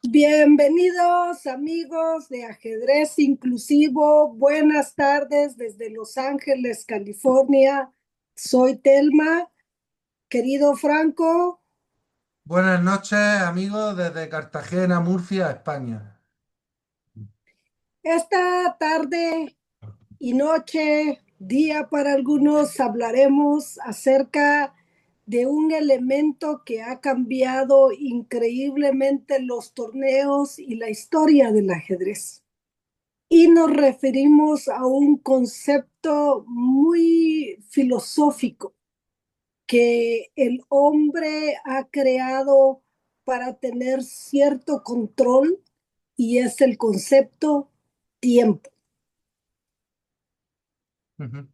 Bienvenidos amigos de Ajedrez Inclusivo. Buenas tardes desde Los Ángeles, California. Soy Telma. Querido Franco, Buenas noches, amigos, desde Cartagena, Murcia, España. esta tarde y noche, día para algunos, hablaremos acerca de un elemento que ha cambiado increíblemente los torneos y la historia del ajedrez. Y nos referimos a un concepto muy filosófico que el hombre ha creado para tener cierto control y es el concepto tiempo. Ujú,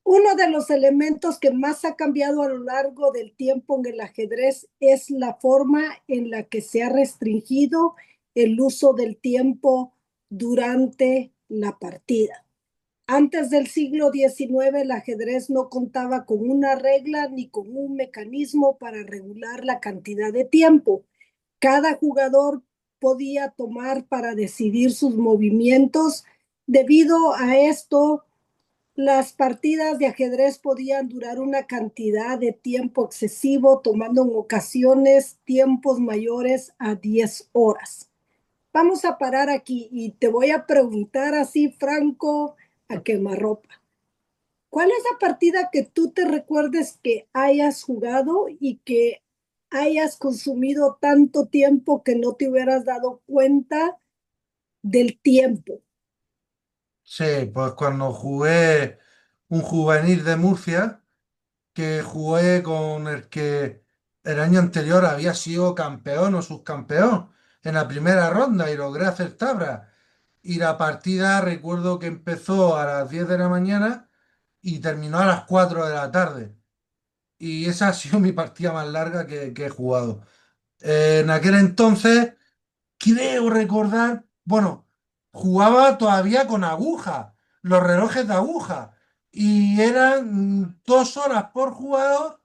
Uno de los elementos que más ha cambiado a lo largo del tiempo en el ajedrez es la forma en la que se ha restringido el uso del tiempo durante la partida. Antes del siglo XIX, el ajedrez no contaba con una regla ni con un mecanismo para regular la cantidad de tiempo. Cada jugador podía tomar para decidir sus movimientos. Debido a esto, las partidas de ajedrez podían durar una cantidad de tiempo excesivo, tomando en ocasiones tiempos mayores a 10 horas. Vamos a parar aquí y te voy a preguntar así, Franco, a quemarropa. ¿Cuál es la partida que tú te recuerdes que hayas jugado y que hayas consumido tanto tiempo que no te hubieras dado cuenta del tiempo? sí, pues cuando jugué un juvenil de Murcia, que jugué con el que el año anterior había sido campeón o subcampeón en la primera ronda y logré hacer tabla. Y la partida recuerdo que empezó a las 10 de la mañana y terminó a las 4 de la tarde. Y esa ha sido mi partida más larga que he jugado. En aquel entonces creo recordar, bueno, jugaba todavía con aguja, los relojes de aguja, y eran 2 horas por jugador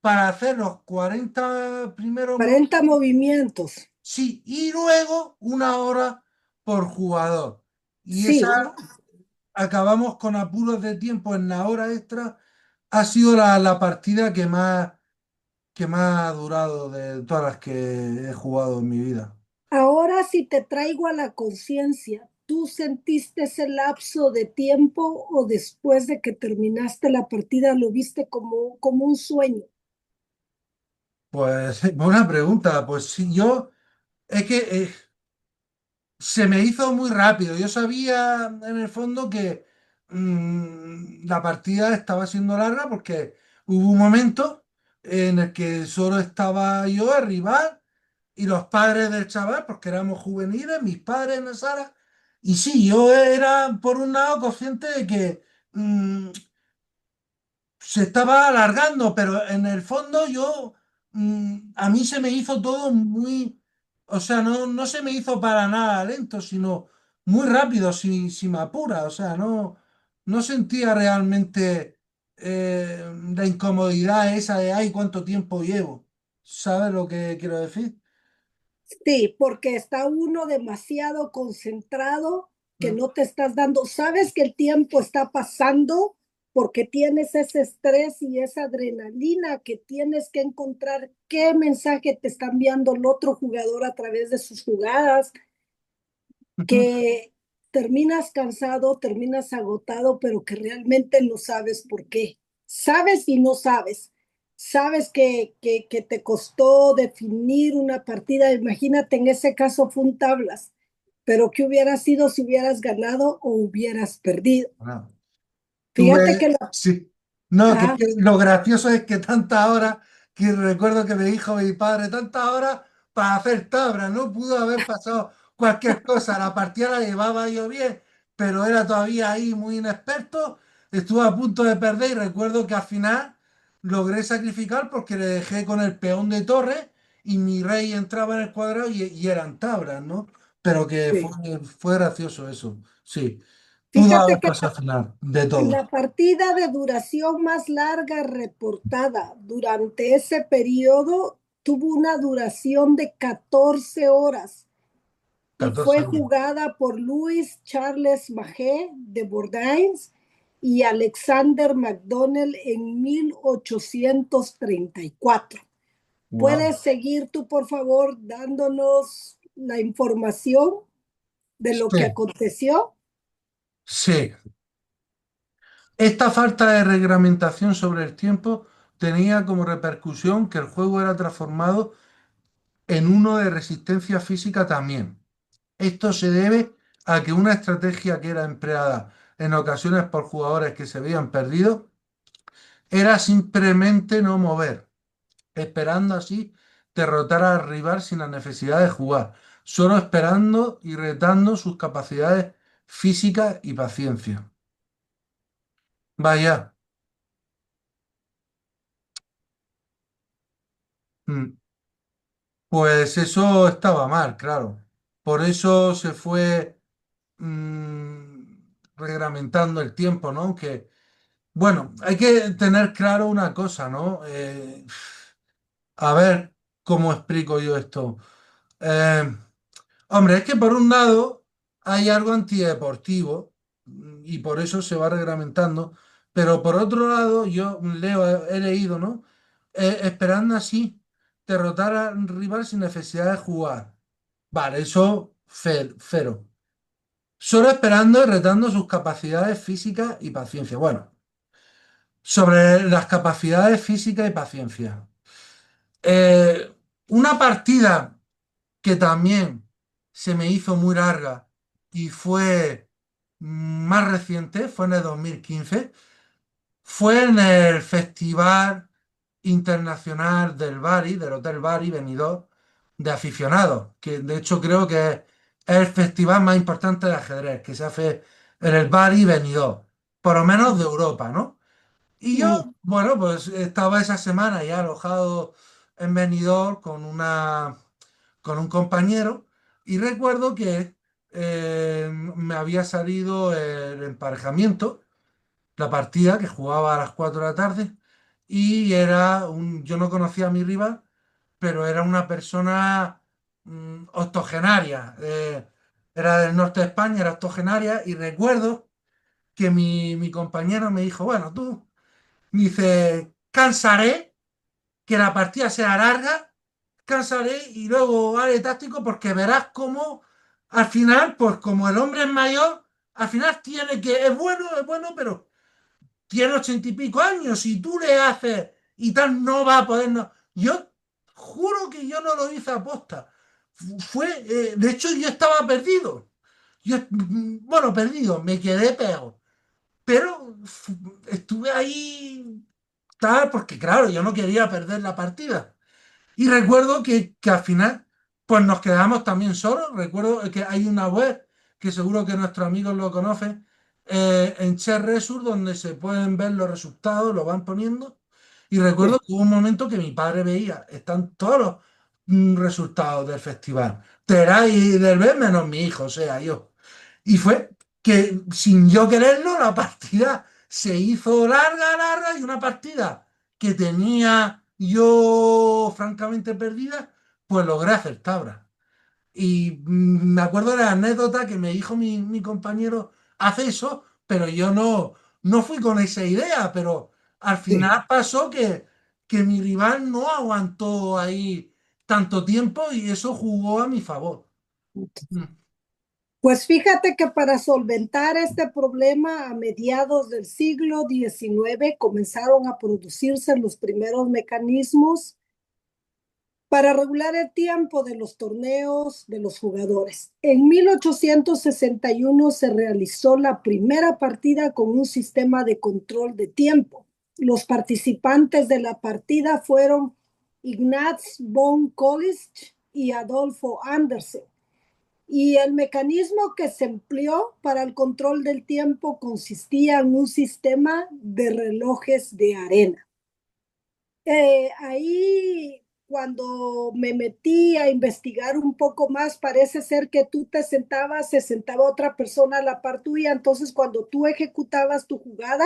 para hacer los 40 primeros 40 movimientos, movimientos. sí, y luego 1 hora por jugador. Y esa Sí, acabamos con apuros de tiempo en la hora extra. Ha sido la partida que más ha durado de todas las que he jugado en mi vida. ahora si te traigo a la conciencia, ¿tú sentiste ese lapso de tiempo o después de que terminaste la partida lo viste como un sueño? Pues buena pregunta. Pues sí, yo es que se me hizo muy rápido. Yo sabía en el fondo que la partida estaba siendo larga porque hubo un momento en el que solo estaba yo, el rival, y los padres del chaval, porque éramos juveniles, mis padres en la sala. Y sí, yo era por un lado consciente de que mm, se estaba alargando, pero en el fondo a mí se me hizo todo muy, o sea, no se me hizo para nada lento, sino muy rápido, si me apura, o sea, no sentía realmente la incomodidad esa de, ay, cuánto tiempo llevo. ¿Sabes lo que quiero decir? Sí, porque está uno demasiado concentrado que Mm. no te estás dando. Sabes que el tiempo está pasando porque tienes ese estrés y esa adrenalina que tienes que encontrar qué mensaje te está enviando el otro jugador a través de sus jugadas, que terminas cansado, terminas agotado, pero que realmente no sabes por qué. Sabes y no sabes. Sabes que te costó definir una partida. Imagínate, en ese caso fue un tablas, pero ¿qué hubiera sido si hubieras ganado o hubieras perdido? Bueno, Fíjate que sí. No, ah, que lo gracioso es que tantas horas, que recuerdo que me dijo mi padre, tantas horas para hacer tabla, no pudo haber pasado cualquier cosa. La partida la llevaba yo bien, pero era todavía ahí muy inexperto. Estuve a punto de perder y recuerdo que al final logré sacrificar porque le dejé con el peón de torre y mi rey entraba en el cuadrado y eran tablas, ¿no? Pero que fue, sí. fue gracioso eso, sí. Pudo Fíjate haber que pasado al final, de la todo. partida de duración más larga reportada durante ese periodo tuvo una duración de 14 horas y 14 fue años. jugada por Louis Charles Maget de Bourdain y Alexander McDonnell en 1834. Wow. ¿Puedes seguir tú, por favor, dándonos la información de lo que Sí, aconteció? sí. Esta falta de reglamentación sobre el tiempo tenía como repercusión que el juego era transformado en uno de resistencia física también. Esto se debe a que una estrategia que era empleada en ocasiones por jugadores que se habían perdido era simplemente no mover, esperando así derrotar al rival sin la necesidad de jugar, solo esperando y retando sus capacidades físicas y paciencia. Vaya. mm, Pues eso estaba mal, claro. Por eso se fue reglamentando el tiempo, ¿no? Que, bueno, hay que tener claro una cosa, ¿no? A ver, ¿cómo explico yo esto? Eh, Hombre, es que por un lado hay algo antideportivo y por eso se va reglamentando, pero por otro lado yo he leído, ¿no? Esperando así derrotar al rival sin necesidad de jugar. Vale, eso cero. Solo esperando y retando sus capacidades físicas y paciencia. Bueno, sobre las capacidades físicas y paciencia. Eh, una partida que también se me hizo muy larga y fue más reciente, fue en el 2015, fue en el Festival Internacional del Bari, del Hotel Bari Benidorm, de aficionados, que de hecho creo que es el festival más importante de ajedrez, que se hace en el Bari Benidorm, por lo menos de Europa, ¿no? Y yo, Mm, bueno, pues estaba esa semana ya alojado en Benidorm con un compañero y recuerdo que me había salido el emparejamiento, la partida que jugaba a las 4 de la tarde y yo no conocía a mi rival, pero era una persona octogenaria, era del norte de España, era octogenaria y recuerdo que mi compañero me dijo, bueno, tú, me dice, cansaré que la partida sea larga, cansaré y luego haré táctico porque verás cómo al final, pues como el hombre es mayor, al final es bueno, pero tiene 80 y pico años y tú le haces y tal, no va a poder. Yo juro que yo no lo hice aposta. De hecho, yo estaba perdido. Bueno, perdido, me quedé peor. Pero estuve ahí, tal, porque claro, yo no quería perder la partida. Y recuerdo que al final, pues nos quedamos también solos. Recuerdo que hay una web que seguro que nuestros amigos lo conocen, en Chess donde se pueden ver los resultados, lo van poniendo. Y recuerdo sí. que hubo un momento que mi padre veía, están todos los resultados del festival. Terá y del B menos mi hijo, o sea, yo. Y fue que sin yo quererlo, la partida se hizo larga, larga, y una partida que tenía yo francamente perdida, pues logré acertarla. Y me acuerdo de la anécdota que me dijo mi compañero, hace eso, pero yo no fui con esa idea, pero al Sí. final pasó que mi rival no aguantó ahí tanto tiempo y eso jugó a mi favor. Mm. Pues fíjate que para solventar este problema a mediados del siglo XIX comenzaron a producirse los primeros mecanismos para regular el tiempo de los torneos de los jugadores. En 1861 se realizó la primera partida con un sistema de control de tiempo. Los participantes de la partida fueron Ignaz von Kolisch y Adolfo Andersen. Y el mecanismo que se empleó para el control del tiempo consistía en un sistema de relojes de arena. Ahí, cuando me metí a investigar un poco más, parece ser que tú te sentabas, se sentaba otra persona a la par tuya, entonces cuando tú ejecutabas tu jugada,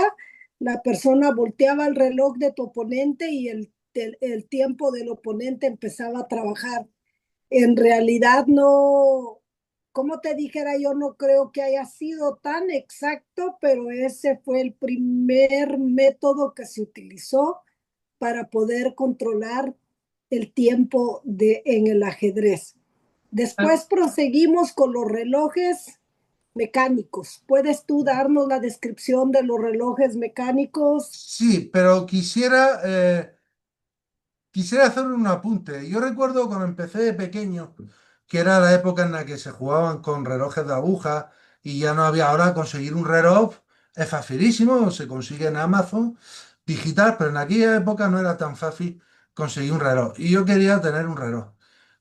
la persona volteaba el reloj de tu oponente y el tiempo del oponente empezaba a trabajar. En realidad no, como te dijera, yo no creo que haya sido tan exacto, pero ese fue el primer método que se utilizó para poder controlar el tiempo en el ajedrez. Después proseguimos con los relojes mecánicos. ¿Puedes tú darnos la descripción de los relojes mecánicos? Sí, pero quisiera hacer un apunte. Yo recuerdo cuando empecé de pequeño, que era la época en la que se jugaban con relojes de aguja y ya no había ahora conseguir un reloj. Es facilísimo, se consigue en Amazon digital, pero en aquella época no era tan fácil conseguir un reloj. Y yo quería tener un reloj.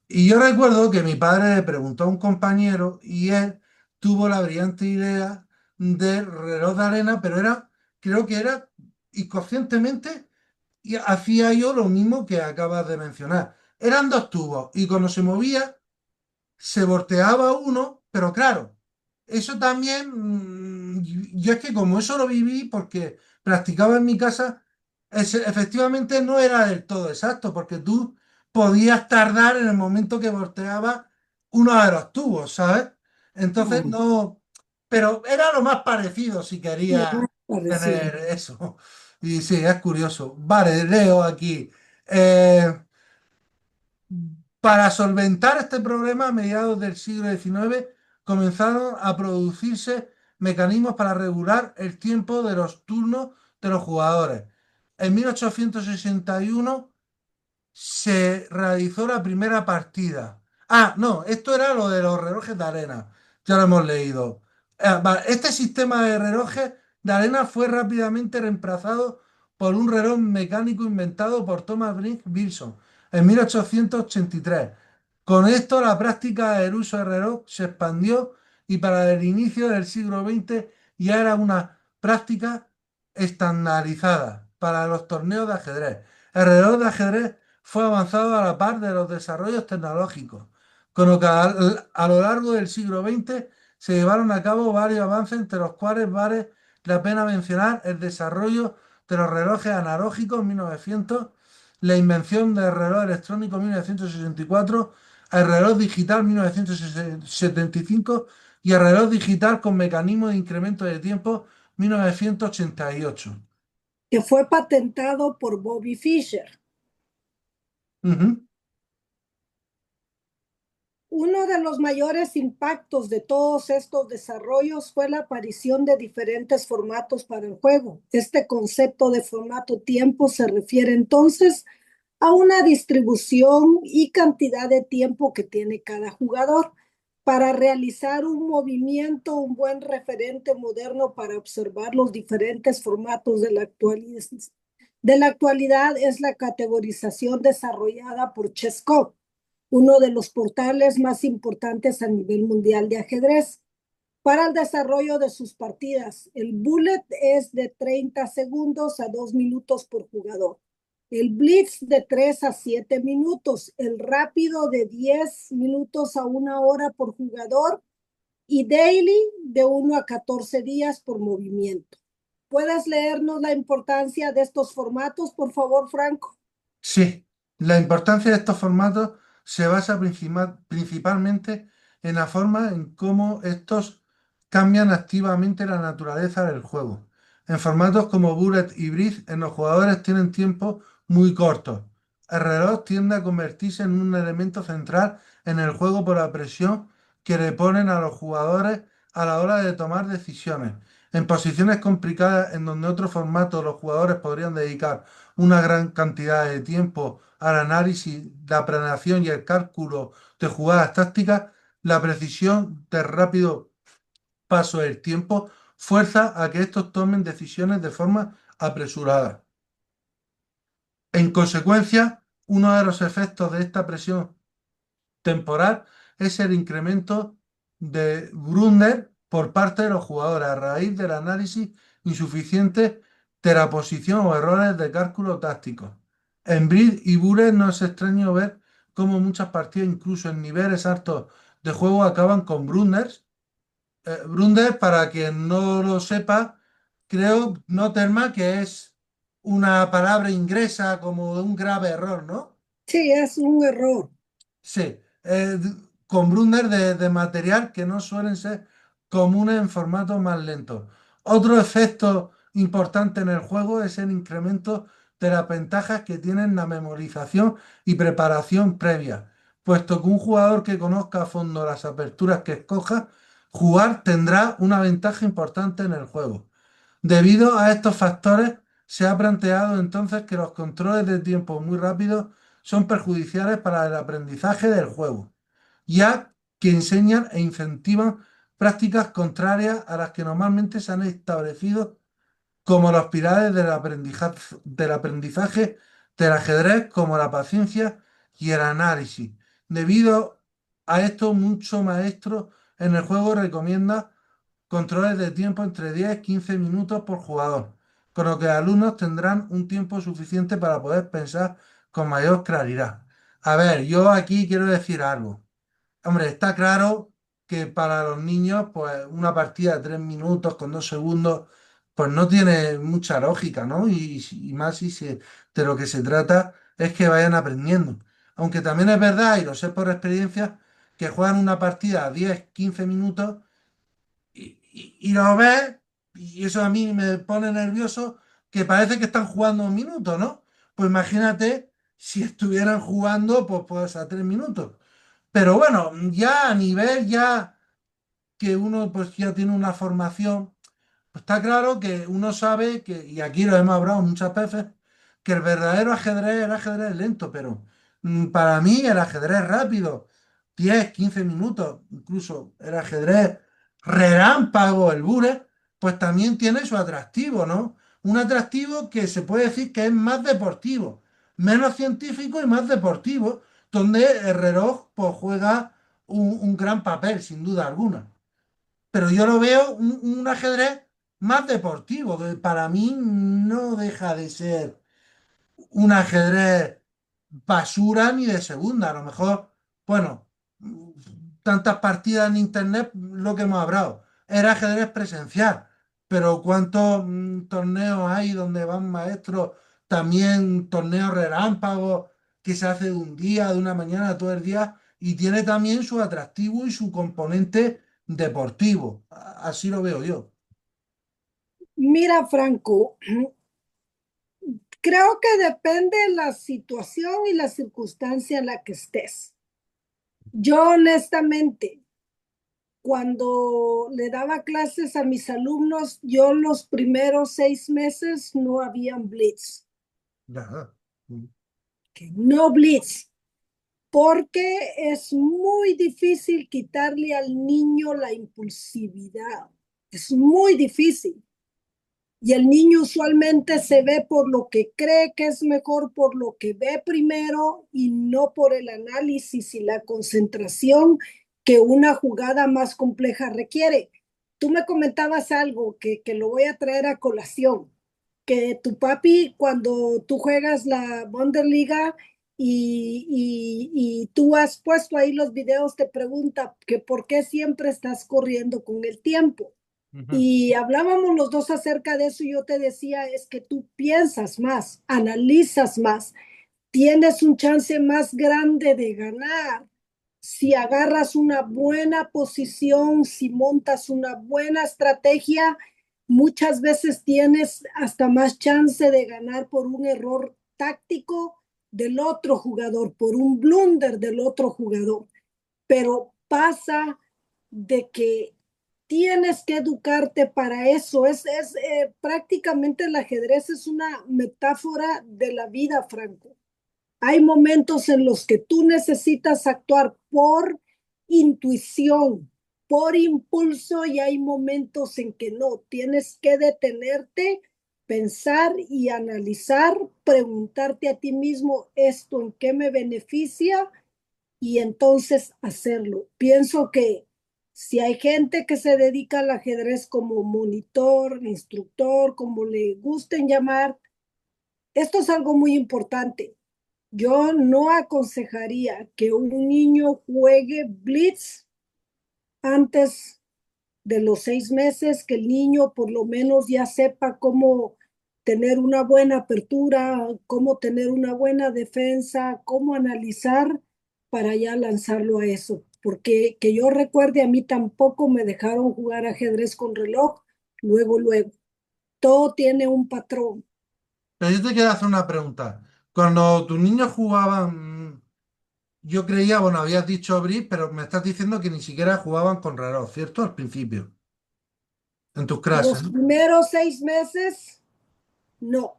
Y yo recuerdo que mi padre le preguntó a un compañero y él tuvo la brillante idea del reloj de arena, pero creo que era inconscientemente y hacía yo lo mismo que acabas de mencionar. Eran dos tubos y cuando se movía se volteaba uno, pero claro, eso también, yo es que como eso lo viví porque practicaba en mi casa, efectivamente no era del todo exacto, porque tú podías tardar en el momento que volteaba uno de los tubos, ¿sabes? Entonces No, no, pero era lo más parecido si lo más quería parecido. tener eso. Y sí, es curioso. Vale, leo aquí. Eh, para solventar este problema, a mediados del siglo XIX comenzaron a producirse mecanismos para regular el tiempo de los turnos de los jugadores. En 1861 se realizó la primera partida. Ah, no, esto era lo de los relojes de arena. Ya lo hemos leído. Vale, este sistema de relojes de arena fue rápidamente reemplazado por un reloj mecánico inventado por Thomas Briggs Wilson en 1883. Con esto, la práctica del uso del reloj se expandió y para el inicio del siglo XX ya era una práctica estandarizada para los torneos de ajedrez. El reloj de ajedrez fue avanzado a la par de los desarrollos tecnológicos, con lo que a lo largo del siglo XX se llevaron a cabo varios avances, entre los cuales vale la pena mencionar el desarrollo de los relojes analógicos en 1900, la invención del reloj electrónico en 1964, el reloj digital en 1975 y el reloj digital con mecanismo de incremento de tiempo 1988. Que fue patentado por Bobby Fischer. Ujú. Uno de los mayores impactos de todos estos desarrollos fue la aparición de diferentes formatos para el juego. Este concepto de formato tiempo se refiere entonces a una distribución y cantidad de tiempo que tiene cada jugador para realizar un movimiento, un buen referente moderno para observar los diferentes formatos de la actualidad. De la actualidad es la categorización desarrollada por Chesscope, uno de los portales más importantes a nivel mundial de ajedrez. Para el desarrollo de sus partidas, el bullet es de 30 segundos a 2 minutos por jugador. El blitz de 3 a 7 minutos, el rápido de 10 minutos a 1 hora por jugador y daily de 1 a 14 días por movimiento. ¿Puedes leernos la importancia de estos formatos, por favor, Franco? Sí, la importancia de estos formatos se basa principalmente en la forma en cómo estos cambian activamente la naturaleza del juego. En formatos como Bullet y Breeze, en los jugadores tienen tiempos muy cortos. El reloj tiende a convertirse en un elemento central en el juego por la presión que le ponen a los jugadores a la hora de tomar decisiones. En posiciones complicadas en donde otros formatos los jugadores podrían dedicar una gran cantidad de tiempo al análisis, la planeación y el cálculo de jugadas tácticas, la precisión del rápido paso del tiempo fuerza a que estos tomen decisiones de forma apresurada. En consecuencia, uno de los efectos de esta presión temporal es el incremento de Brunder por parte de los jugadores a raíz del análisis insuficiente de la posición o errores de cálculo táctico. En Bridge y Bullet no es extraño ver cómo muchas partidas, incluso en niveles altos de juego, acaban con Brunders. Brunder, para quien no lo sepa, creo, no Telma, que es una palabra ingresa como un grave error, ¿no? Sí, es un error. Sí, con Brunner de material que no suelen ser comunes en formatos más lentos. Otro efecto importante en el juego es el incremento de las ventajas que tienen la memorización y preparación previa, puesto que un jugador que conozca a fondo las aperturas que escoja, jugar tendrá una ventaja importante en el juego. Debido a estos factores, se ha planteado entonces que los controles de tiempo muy rápidos son perjudiciales para el aprendizaje del juego, ya que enseñan e incentivan prácticas contrarias a las que normalmente se han establecido como los pilares del aprendizaje del ajedrez, como la paciencia y el análisis. Debido a esto, muchos maestros en el juego recomiendan controles de tiempo entre 10 y 15 minutos por jugador, con lo que los alumnos tendrán un tiempo suficiente para poder pensar con mayor claridad. A ver, yo aquí quiero decir algo. Hombre, está claro que para los niños, pues una partida de 3 minutos con 2 segundos, pues no tiene mucha lógica, ¿no? Y más de lo que se trata es que vayan aprendiendo. Aunque también es verdad, y lo sé por experiencia, que juegan una partida a 10, 15 minutos y lo ves, y eso a mí me pone nervioso, que parece que están jugando un minuto, ¿no? Pues imagínate si estuvieran jugando, pues a 3 minutos. Pero bueno, ya a nivel ya que uno pues ya tiene una formación, pues está claro que uno sabe que, y aquí lo hemos hablado muchas veces, que el verdadero ajedrez es el ajedrez lento, pero para mí el ajedrez rápido, 10 15 minutos, incluso el ajedrez relámpago, el bure, pues también tiene su atractivo, ¿no? Un atractivo que se puede decir que es más deportivo, menos científico y más deportivo, donde el reloj pues juega un gran papel, sin duda alguna, pero yo lo veo un ajedrez más deportivo. Para mí no deja de ser un ajedrez basura ni de segunda. A lo mejor, bueno, tantas partidas en internet, lo que hemos hablado, era ajedrez presencial. Pero ¿cuántos torneos hay donde van maestros? También torneos relámpagos que se hace de un día, de una mañana, todo el día, y tiene también su atractivo y su componente deportivo. Así lo veo yo. Mira, Franco, creo que depende de la situación y la circunstancia en la que estés. Yo honestamente, cuando le daba clases a mis alumnos, yo los primeros 6 meses no habían blitz, Ajá. que no blitz, porque es muy difícil quitarle al niño la impulsividad. Es muy difícil. Y el niño usualmente se ve por lo que cree que es mejor, por lo que ve primero y no por el análisis y la concentración que una jugada más compleja requiere. Tú me comentabas algo que lo voy a traer a colación, que tu papi cuando tú juegas la Bundesliga y tú has puesto ahí los videos, te pregunta que por qué siempre estás corriendo con el tiempo. Ujú. Y hablábamos los dos acerca de eso y yo te decía, es que tú piensas más, analizas más, tienes un chance más grande de ganar si agarras una buena posición, si montas una buena estrategia, muchas veces tienes hasta más chance de ganar por un error táctico del otro jugador, por un blunder del otro jugador. Pero pasa de que tienes que educarte para eso. Prácticamente el ajedrez es una metáfora de la vida, Franco. Hay momentos en los que tú necesitas actuar por intuición, por impulso, y hay momentos en que no. Tienes que detenerte, pensar y analizar, preguntarte a ti mismo, ¿esto en qué me beneficia? Y entonces hacerlo. Pienso que si hay gente que se dedica al ajedrez como monitor, instructor, como le gusten llamar, esto es algo muy importante. Yo no aconsejaría que un niño juegue blitz antes de los 6 meses, que el niño por lo menos ya sepa cómo tener una buena apertura, cómo tener una buena defensa, cómo analizar para ya lanzarlo a eso. Porque que yo recuerde, a mí tampoco me dejaron jugar ajedrez con reloj, luego. Todo tiene un patrón. Pero yo te quiero hacer una pregunta. Cuando tus niños jugaban, yo creía, bueno, habías dicho Bris, pero me estás diciendo que ni siquiera jugaban con reloj, ¿cierto? Al principio, en tus clases, Los ¿no? primeros 6 meses, no.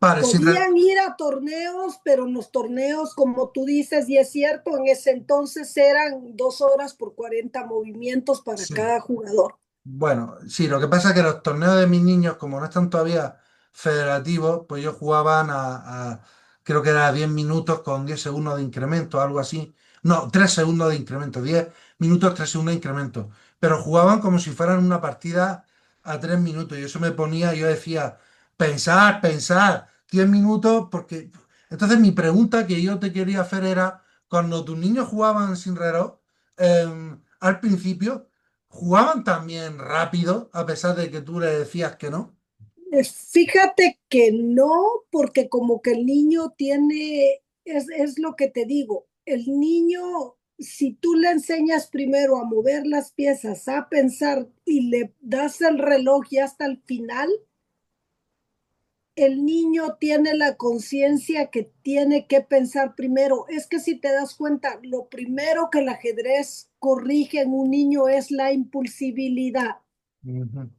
Vale, sin reloj. Podían ir a torneos, pero en los torneos, como tú dices, y es cierto, en ese entonces eran 2 horas por 40 movimientos para Sí. cada jugador. Bueno, sí, lo que pasa es que los torneos de mis niños, como no están todavía federativos, pues ellos jugaban creo que era 10 minutos con 10 segundos de incremento, algo así. No, 3 segundos de incremento, 10 minutos, 3 segundos de incremento. Pero jugaban como si fueran una partida a 3 minutos. Y eso me ponía, yo decía, pensar, 10 minutos, porque... Entonces mi pregunta que yo te quería hacer era, cuando tus niños jugaban sin reloj, al principio... ¿Jugaban también rápido, a pesar de que tú le decías que no? Fíjate que no, porque como que el niño tiene, es lo que te digo, el niño, si tú le enseñas primero a mover las piezas, a pensar y le das el reloj y hasta el final, el niño tiene la conciencia que tiene que pensar primero. Es que si te das cuenta, lo primero que el ajedrez corrige en un niño es la impulsibilidad. Ujú.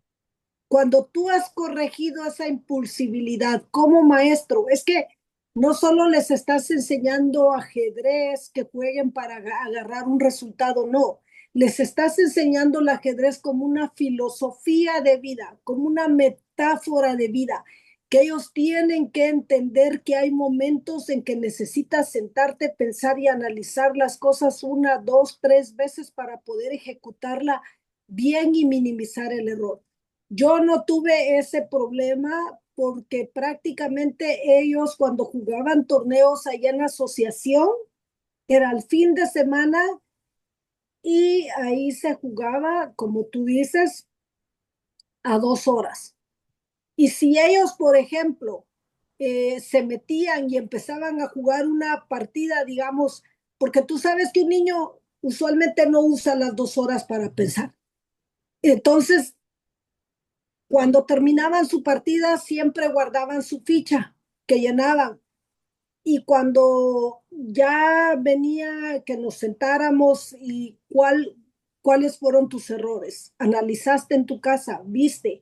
Cuando tú has corregido esa impulsibilidad como maestro, es que no solo les estás enseñando ajedrez que jueguen para agarrar un resultado, no, les estás enseñando el ajedrez como una filosofía de vida, como una metáfora de vida, que ellos tienen que entender que hay momentos en que necesitas sentarte, pensar y analizar las cosas una, dos, tres veces para poder ejecutarla bien y minimizar el error. Yo no tuve ese problema porque prácticamente ellos cuando jugaban torneos allá en la asociación, era el fin de semana y ahí se jugaba, como tú dices, a 2 horas. Y si ellos, por ejemplo, se metían y empezaban a jugar una partida, digamos, porque tú sabes que un niño usualmente no usa las 2 horas para pensar. Entonces, cuando terminaban su partida, siempre guardaban su ficha que llenaban. Y cuando ya venía que nos sentáramos y cuáles fueron tus errores, analizaste en tu casa, viste,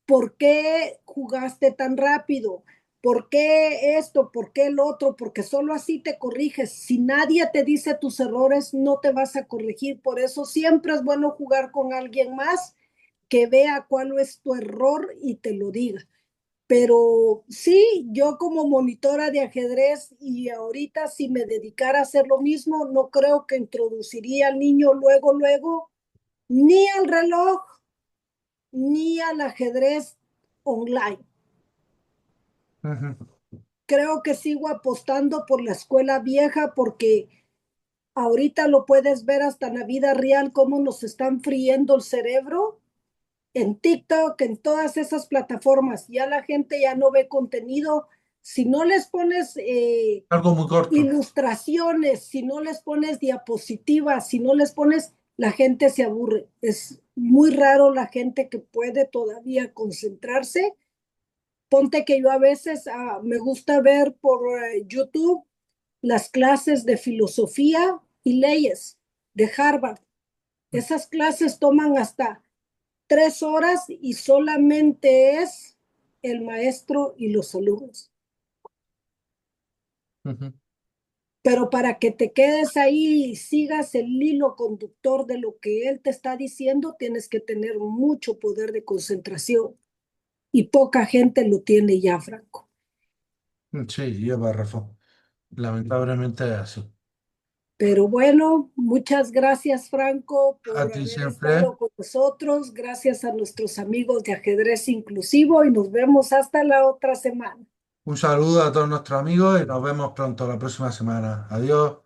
por qué jugaste tan rápido, por qué esto, por qué el otro, porque solo así te corriges. Si nadie te dice tus errores, no te vas a corregir. Por eso siempre es bueno jugar con alguien más que vea cuál es tu error y te lo diga. Pero sí, yo como monitora de ajedrez y ahorita si me dedicara a hacer lo mismo, no creo que introduciría al niño luego, ni al reloj, ni al ajedrez online. Ujú. Creo que sigo apostando por la escuela vieja porque ahorita lo puedes ver hasta en la vida real, cómo nos están friendo el cerebro en TikTok, en todas esas plataformas. Ya la gente ya no ve contenido. Si no les pones Algo muy corto. ilustraciones, si no les pones diapositivas, si no les pones, la gente se aburre. Es muy raro la gente que puede todavía concentrarse. Ponte que yo a veces me gusta ver por YouTube las clases de filosofía y leyes de Harvard. Esas clases toman hasta 3 horas y solamente es el maestro y los alumnos. Ujú. Pero para que te quedes ahí y sigas el hilo conductor de lo que él te está diciendo, tienes que tener mucho poder de concentración y poca gente lo tiene ya, Franco. Sí, lleva razón. Lamentablemente es así. Pero bueno, muchas gracias, Franco, A por ti haber siempre. estado con nosotros. Gracias a nuestros amigos de Ajedrez Inclusivo y nos vemos hasta la otra semana. Un saludo a todos nuestros amigos y nos vemos pronto la próxima semana. Adiós.